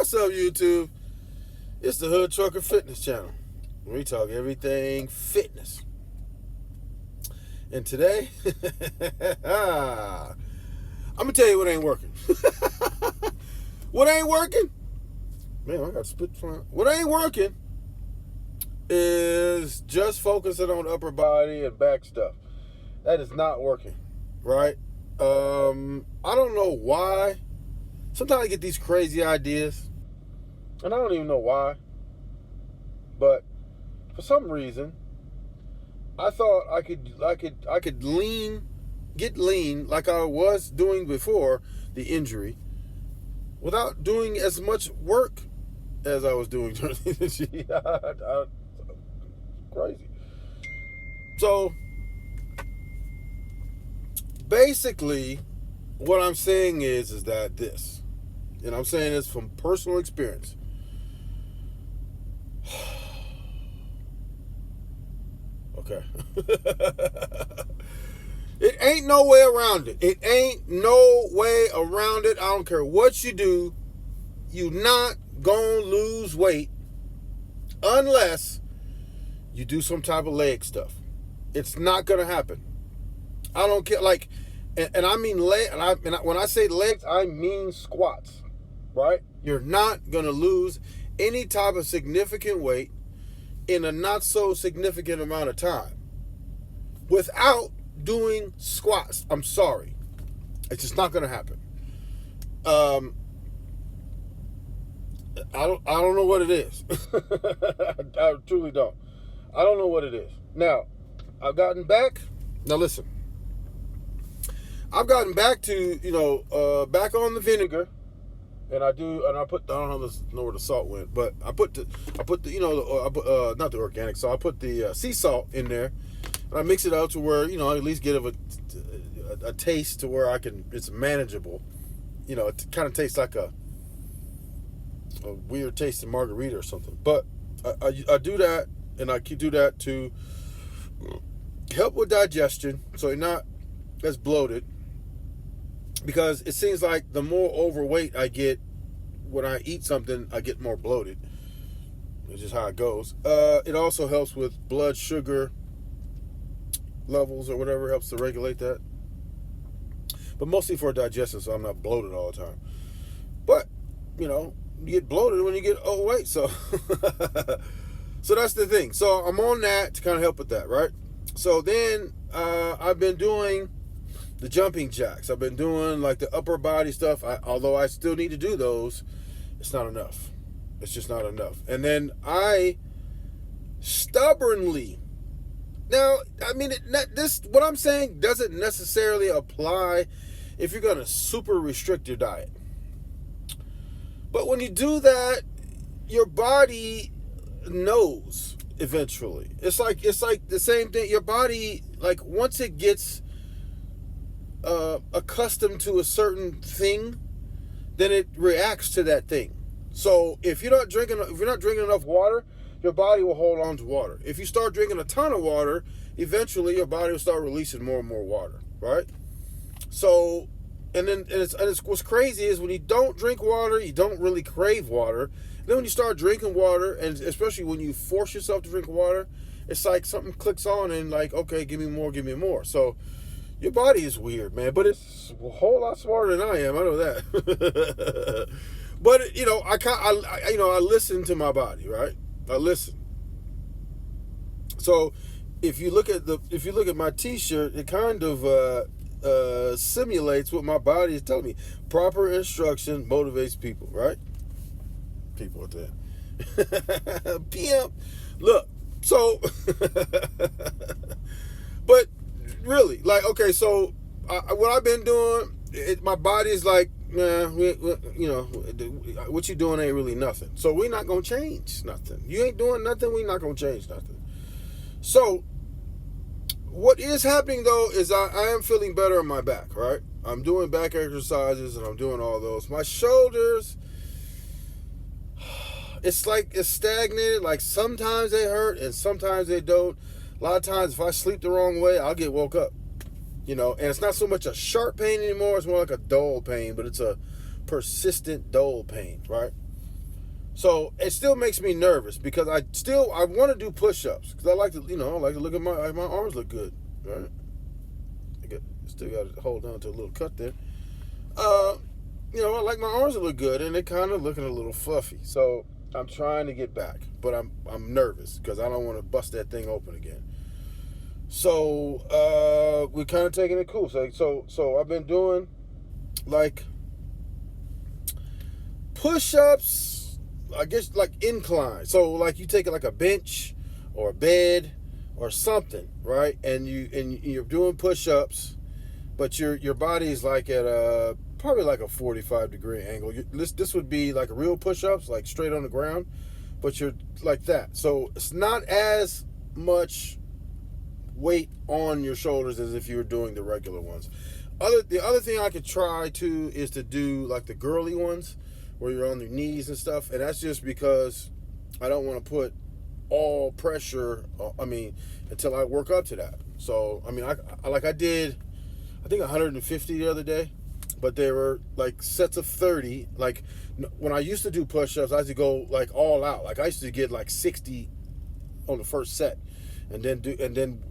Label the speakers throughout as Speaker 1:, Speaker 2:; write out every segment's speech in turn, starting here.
Speaker 1: What's up, YouTube? It's the Hood Trucker Fitness Channel. We talk everything fitness. And today, I'm going to tell you what ain't working. What ain't working? Man, I got split front. What ain't working is just focusing on upper body and back stuff. That is not working, right? I don't know why. Sometimes I get these crazy ideas, and I don't even know why. But for some reason, I thought I could get lean like I was doing before the injury, without doing as much work as I was doing during the injury. Crazy. So basically, what I'm saying is that this, and I'm saying this from personal experience. Okay. It ain't no way around it. It ain't no way around it. I don't care what you do. You not gonna lose weight unless you do some type of leg stuff. It's not gonna happen. I don't care. Like, and I mean leg. And when I say legs, I mean squats. Right? You're not gonna lose any type of significant weight in a not so significant amount of time without doing squats. I'm sorry. It's just not going to happen. I don't know what it is. I truly don't. I don't know what it is. Now, I've gotten back. Now listen. I've gotten back to, back on the vinegar. And I don't know where the salt went, but I put the not the organic salt. I put the sea salt in there, and I mix it out to where I at least get a taste to where it's manageable. It kind of tastes like a weird taste of margarita or something. But I do that, and I do that to help with digestion, so you're not as bloated. Because it seems like the more overweight I get when I eat something, I get more bloated. It's just how it goes. It also helps with blood sugar levels or whatever, helps to regulate that. But mostly for digestion, so I'm not bloated all the time. But, you get bloated when you get overweight. So, so that's the thing. So I'm on that to kind of help with that, right? So then I've been doing the jumping jacks. I've been doing like the upper body stuff. Although I still need to do those, it's not enough. It's just not enough. And then I stubbornly, now, I mean, what I'm saying doesn't necessarily apply if you're going to super restrict your diet. But when you do that, your body knows eventually. It's like the same thing. Your body, like, once it gets accustomed to a certain thing, then it reacts to that thing. So if you're not drinking enough water, your body will hold on to water. If you start drinking a ton of water, eventually your body will start releasing more and more water, right? So, and what's crazy is when you don't drink water, you don't really crave water. Then when you start drinking water, and especially when you force yourself to drink water, it's like something clicks on and like, okay, give me more. So your body is weird, man, but it's a whole lot smarter than I am. I know that. But I listen to my body, right? I listen. So if you look at my T-shirt, it kind of simulates what my body is telling me. Proper instruction motivates people, right? People at that. PM. Look, so, but really, like, okay, so what I've been doing, my body's like, nah, what you doing ain't really nothing. So we're not going to change nothing. You ain't doing nothing, we're not going to change nothing. So what is happening, though, is I am feeling better in my back, right? I'm doing back exercises, and I'm doing all those. My shoulders, it's like it's stagnated. Like sometimes they hurt, and sometimes they don't. A lot of times, if I sleep the wrong way, I'll get woke up. And it's not so much a sharp pain anymore. It's more like a dull pain, but it's a persistent dull pain, right? So it still makes me nervous because I want to do push-ups because I like to look at my arms look good, right? Still got to hold on to a little cut there. Uh, I like my arms to look good, and they're kind of looking a little fluffy. So I'm trying to get back, but I'm nervous because I don't want to bust that thing open again. So we're kind of taking it cool. So I've been doing like push-ups, I guess like incline. So like you take it like a bench or a bed or something, right? And you're doing push-ups, but your body is like at a probably like a 45-degree angle. This would be like real push-ups, like straight on the ground, but you're like that. So it's not as much weight on your shoulders as if you were doing the regular ones. The other thing I could try too is to do like the girly ones where you're on your knees and stuff, and that's just because I don't want to put all pressure. Until I work up to that. So I did, I think 150 the other day, but they were like sets of 30. Like when I used to do push-ups, I used to go like all out. Like I used to get like 60 on the first set, and then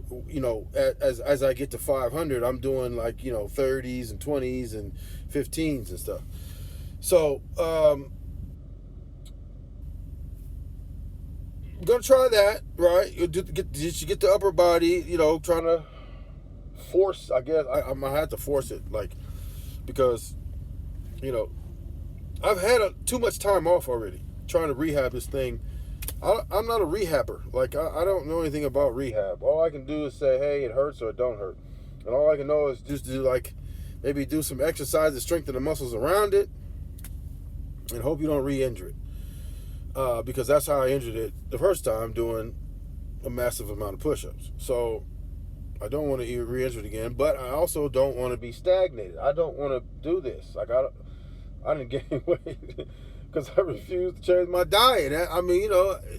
Speaker 1: as I get to 500, I'm doing like 30s and 20s and 15s and stuff. So I'm gonna try that, right? You get the upper body, trying to force. I guess I'm gonna have to force it, like, because I've had too much time off already trying to rehab this thing. I'm not a rehabber. Like I don't know anything about rehab. All I can do is say, hey, it hurts or it don't hurt, and all I can know is just do like maybe do some exercise to strengthen the muscles around it, and hope you don't re-injure it. Because that's how I injured it the first time, doing a massive amount of push-ups. So I don't want to re-injure it again, but I also don't want to be stagnated. I don't want to do this. Like I didn't gain weight because I refused to change my diet.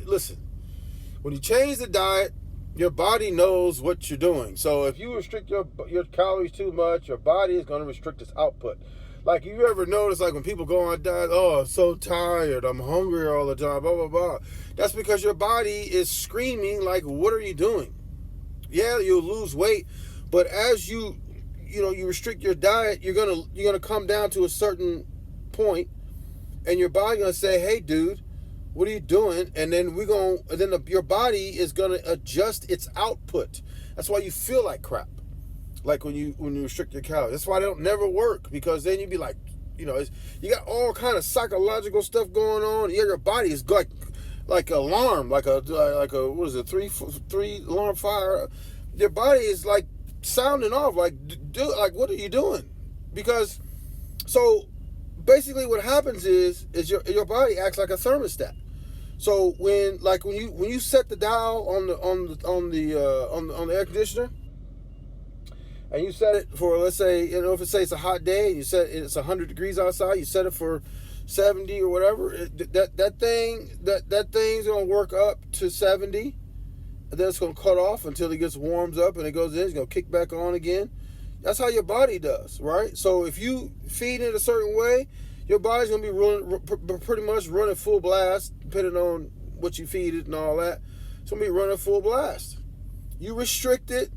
Speaker 1: Listen, when you change the diet, your body knows what you're doing. So if you restrict your calories too much, your body is going to restrict its output. Like, you ever notice, like, when people go on diet, oh, I'm so tired, I'm hungry all the time, blah, blah, blah. That's because your body is screaming, like, what are you doing? Yeah, you'll lose weight, but as you restrict your diet, you're gonna come down to a certain point, and your body gonna say, hey, dude, what are you doing? And then your body is gonna adjust its output. That's why you feel like crap. Like when you restrict your calories. That's why they don't never work, because then you'd be like, you got all kind of psychological stuff going on. Yeah, your body is like alarm, like a what is it, three alarm fire. Your body is like sounding off, like what are you doing? Because so basically what happens is your body acts like a thermostat. So when you set the dial on the air conditioner, and you set it for, let's say, if it's a hot day, and you set it's 100 degrees outside, you set it for 70 or whatever, that thing's gonna work up to 70, and then it's gonna cut off until it warms up, and it goes in, it's gonna kick back on again. That's how your body does, right? So if you feed it a certain way, your body's gonna be pretty much running full blast, depending on what you feed it and all that. It's gonna be running full blast. You restrict it,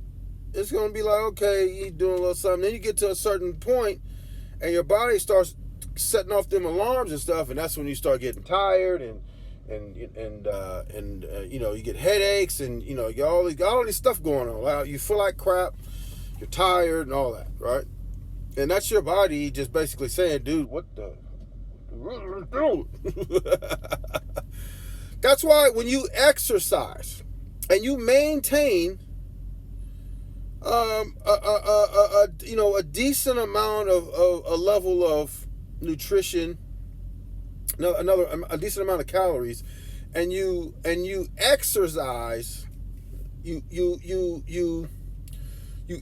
Speaker 1: it's going to be like, okay, you're doing a little something. Then you get to a certain point, and your body starts setting off them alarms and stuff, and that's when you start getting tired, and you get headaches, and you got all this stuff going on. Like, you feel like crap, you're tired, and all that, right? And that's your body just basically saying, dude, what the? That's why when you exercise and you maintain a decent amount of a level of nutrition, a decent amount of calories, and you exercise, you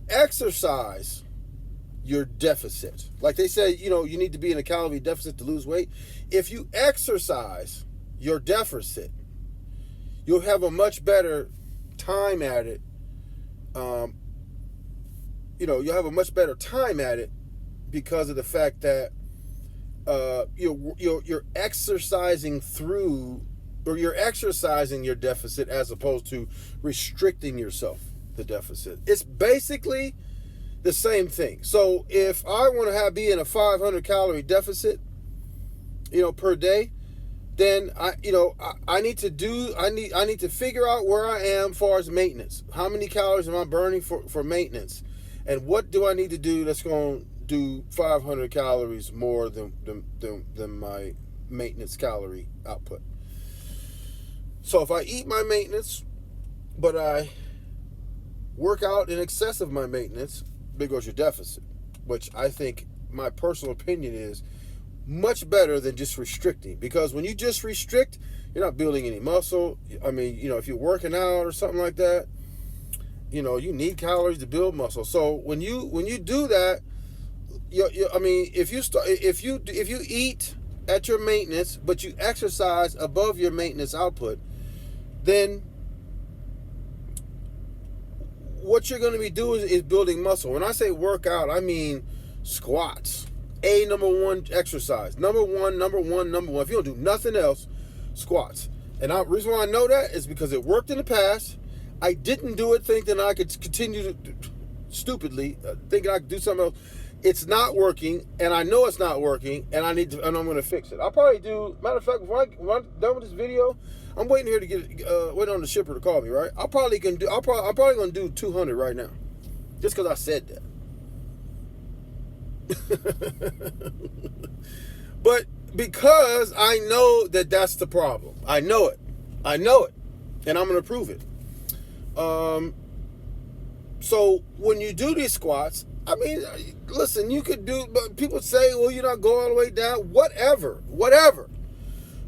Speaker 1: exercise your deficit. Like they say, you need to be in a calorie deficit to lose weight. If you exercise your deficit, you'll have a much better time at it. You'll have a much better time at it because of the fact that you're exercising through, or you're exercising your deficit as opposed to restricting yourself the deficit. It's basically the same thing. So if I want to be in a 500 calorie deficit, per day, then I need to figure out where I am as far as maintenance. How many calories am I burning for maintenance, and what do I need to do that's going to do 500 calories more than my maintenance calorie output. So if I eat my maintenance, but I work out in excess of my maintenance, there goes your deficit, which I think, my personal opinion, is much better than just restricting. Because when you just restrict, you're not building any muscle. I mean, if you're working out or something like that, you need calories to build muscle. So when you do that, if you eat at your maintenance, but you exercise above your maintenance output, then what you're going to be doing is building muscle. When I say workout, I mean squats. Number one exercise. Number one. If you don't do nothing else, squats. And the reason why I know that is because it worked in the past. I didn't do it thinking I could continue to, stupidly, thinking I could do something else. It's not working, and I know it's not working, and I'm going to fix it. I'll probably do, matter of fact, when I'm done with this video, I'm waiting here to waiting on the shipper to call me, right? I'm probably going to do 200 right now, just because I said that. But because I know that's the problem. I know it, and I'm going to prove it. So when you do these squats, I mean, listen, you could do, but people say, well, you're not going all the way down. Whatever.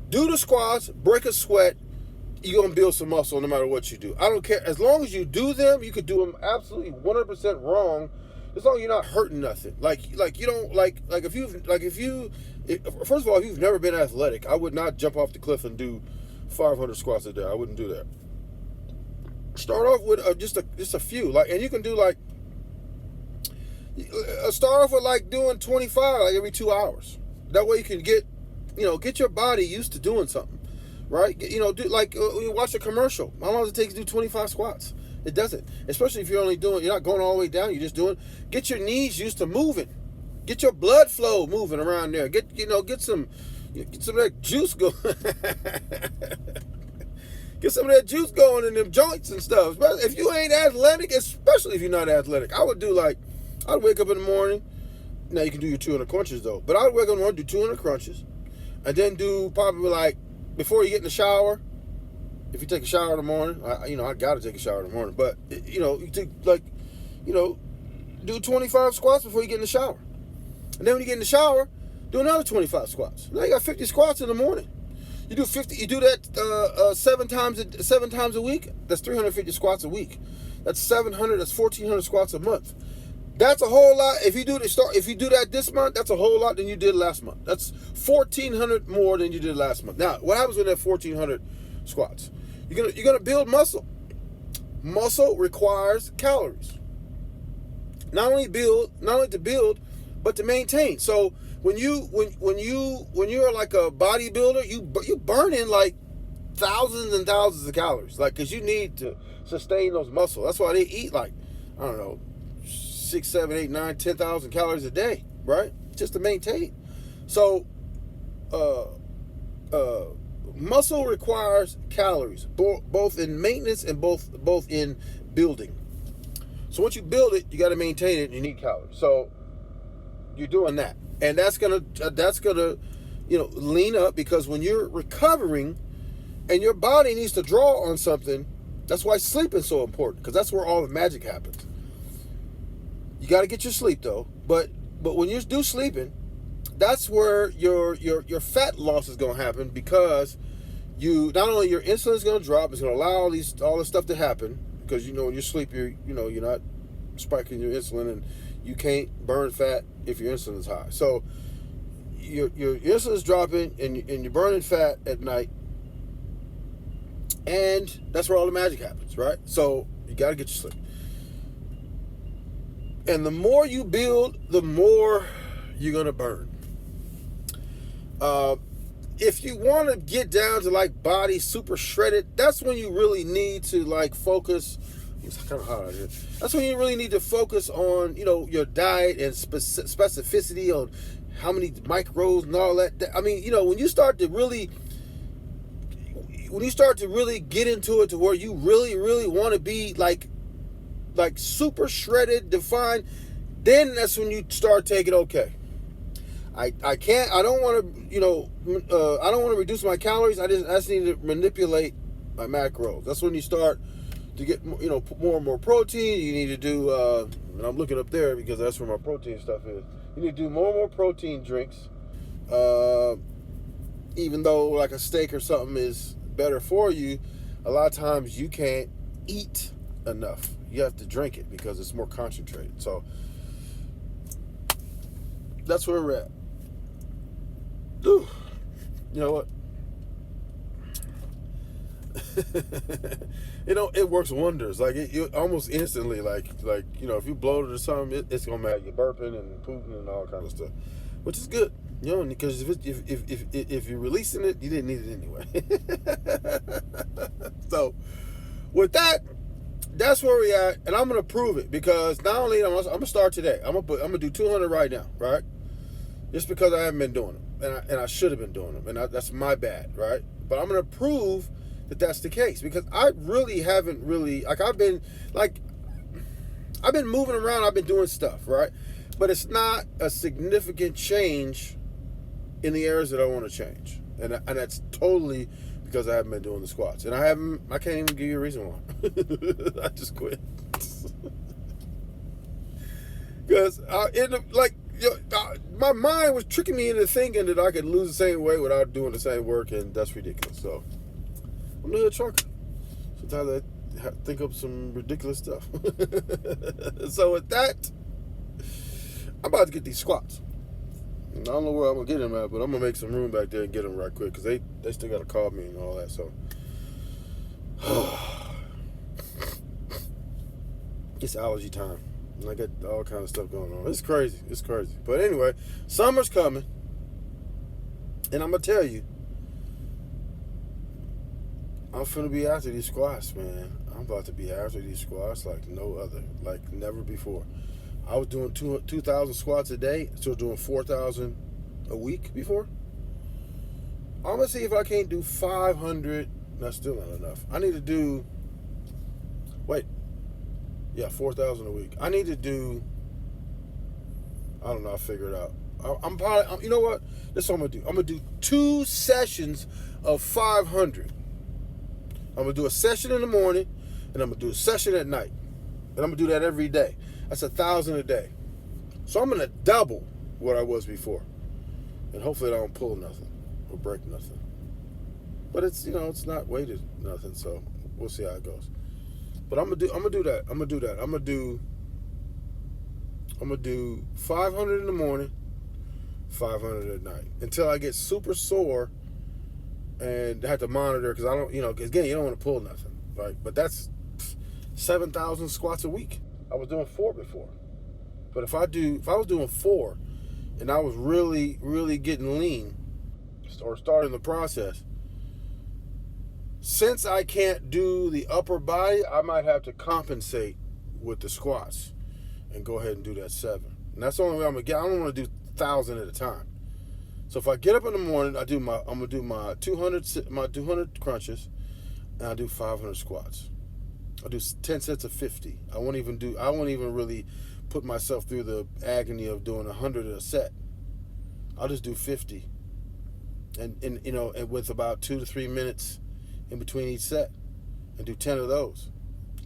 Speaker 1: Do the squats, break a sweat. You're going to build some muscle no matter what you do. I don't care. As long as you do them, you could do them absolutely 100% wrong. As long as you're not hurting nothing. Like you don't, first of all, if you've never been athletic, I would not jump off the cliff and do 500 squats a day. I wouldn't do that. Start off with just a few, and you can do start off with doing 25 every 2 hours. That way you can get your body used to doing something, right? Do when you watch a commercial. How long does it take to do 25 squats? It doesn't, especially if you're not going all the way down. You're just doing. Get your knees used to moving. Get your blood flow moving around there. Get some of that juice going. Get some of that juice going in them joints and stuff. If you ain't athletic, especially if you're not athletic, I'd wake up in the morning. Now you can do your 200 crunches though, but I'd wake up in the morning, do 200 crunches, and then do probably before you get in the shower. If you take a shower in the morning, I gotta take a shower in the morning, but you take do 25 squats before you get in the shower, and then when you get in the shower, do another 25 squats. Now you got 50 squats in the morning. You do 50. You do that 7 times a week. That's 350 squats a week. That's 700. That's 1,400 squats a month. That's a whole lot. If you do that this month, that's a whole lot than you did last month. That's 1,400 more than you did last month. Now, what happens with that 1,400 squats? You're gonna build muscle. Muscle requires calories. Not only to build, but to maintain. So when you're like a bodybuilder, you burning thousands and thousands of calories, because you need to sustain those muscles. That's why they eat 6, 7, 8, 9, 10,000 calories a day, right? Just to maintain. So, muscle requires calories, both in maintenance and both in building. So once you build it, you got to maintain it, and you need calories. So you're doing that, and that's gonna lean up, because when you're recovering and your body needs to draw on something, that's why sleep is so important, because that's where all the magic happens. You got to get your sleep though, but when you do sleeping, that's where your fat loss is going to happen, because not only your insulin is going to drop, it's going to allow all this stuff to happen, because when you sleep, you're not spiking your insulin, and you can't burn fat if your insulin is high. So your insulin is dropping, and you're burning fat at night, and that's where all the magic happens, right? So you got to get your sleep. And the more you build, the more you're going to burn. Uh, if you want to get down to like body super shredded, that's when you really need to like focus. It's kind of hot out here. That's when you really need to focus on, your diet and specificity on how many micros and all that. I mean, when you start to really get into it to where you really, really want to be like super shredded, defined, then that's when you start taking, okay, I don't want to, I don't want to reduce my calories. I just need to manipulate my macros. That's when you start to get, more and more protein. You need to do, and I'm looking up there because that's where my protein stuff is. You need to do more and more protein drinks. Even though like a steak or something is better for you, a lot of times you can't eat enough. You have to drink it because it's more concentrated. So that's where we're at. Ooh. You know what? It works wonders. Like you almost instantly, like if you bloated or something, it's gonna make you burping and pooping and all kind of stuff, which is good. Because if you're releasing it, you didn't need it anyway. So with that, that's where we at, and I'm gonna prove it because not only I'm gonna start today. I'm gonna do 200 right now, right? Just because I haven't been doing them, and I should have been doing them, and that's my bad, right? But I'm gonna prove that that's the case because I really haven't really I've been moving around, I've been doing stuff, right? But it's not a significant change in the areas that I want to change, and that's totally because I haven't been doing the squats, and I can't even give you a reason why. I just quit because my mind was tricking me into thinking that I could lose the same weight without doing the same work, and that's ridiculous. So I'm a little trucker. Sometimes I think up some ridiculous stuff. So with that, I'm about to get these squats. I don't know where I'm going to get them at, but I'm going to make some room back there and get them right quick because they still got to call me and all that. So it's allergy time. And I got all kind of stuff going on. It's crazy. But anyway, summer's coming. And I'm going to tell you, I'm finna be after these squats, man. I'm about to be after these squats like no other, like never before. I was doing 2,000 squats a day, still doing 4,000 a week before. I'm gonna see if I can't do 500. That's still not enough. I need to do, 4,000 a week. I need to do, I don't know, I'll figure it out. I'm probably, you know what? This is what I'm gonna do. I'm gonna do 2 sessions of 500. I'm going to do a session in the morning, and I'm going to do a session at night. And I'm going to do that every day. That's 1,000 a day. So I'm going to double what I was before. And hopefully I don't pull nothing or break nothing. But it's, it's not weighted nothing, so we'll see how it goes. But I'm going to do that. I'm going to do 500 in the morning, 500 at night. Until I get super sore and have to monitor because I don't, because again, you don't want to pull nothing, right? But that's 7,000 squats a week. I was doing 4 before, but if I was doing 4, and I was really, really getting lean, or starting the process, since I can't do the upper body, I might have to compensate with the squats and go ahead and do that 7. And that's the only way I'm gonna get. I don't want to do 1,000 at a time. So if I get up in the morning, I'm gonna do my 200 crunches, and I do 500 squats. I'll do 10 sets of 50. I won't even really put myself through the agony of doing 100 a set. I'll just do 50, and with about 2 to 3 minutes in between each set, and do 10 of those.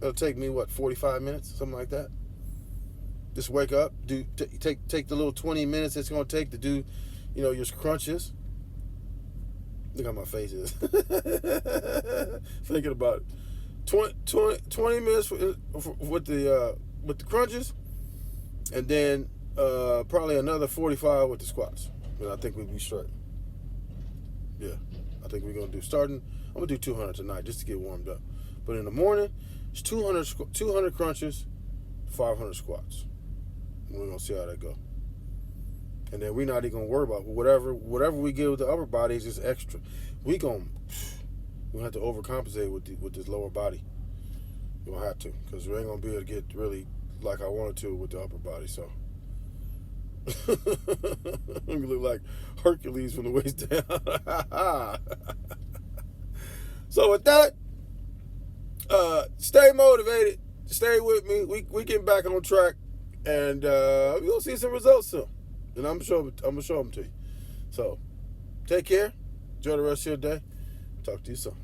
Speaker 1: It'll take me 45 minutes, something like that. Just wake up, take the little 20 minutes it's gonna take to do, your crunches. Look how my face is. Thinking about it. 20 minutes with the crunches, and then probably another 45 with the squats. And I think we'll be straight. Yeah, I think we're gonna I'm gonna do 200 tonight just to get warmed up. But in the morning, it's 200 crunches, 500 squats. And we're gonna see how that goes. And then we're not even gonna worry about whatever we get with the upper body is just extra. We gonna have to overcompensate with this lower body. We gonna have to, because we ain't gonna be able to get really like I wanted to with the upper body. So we look like Hercules from the waist down. So with that, stay motivated, stay with me. We get back on track, and we're gonna see some results soon. And I'm gonna show them to you. So take care. Enjoy the rest of your day. Talk to you soon.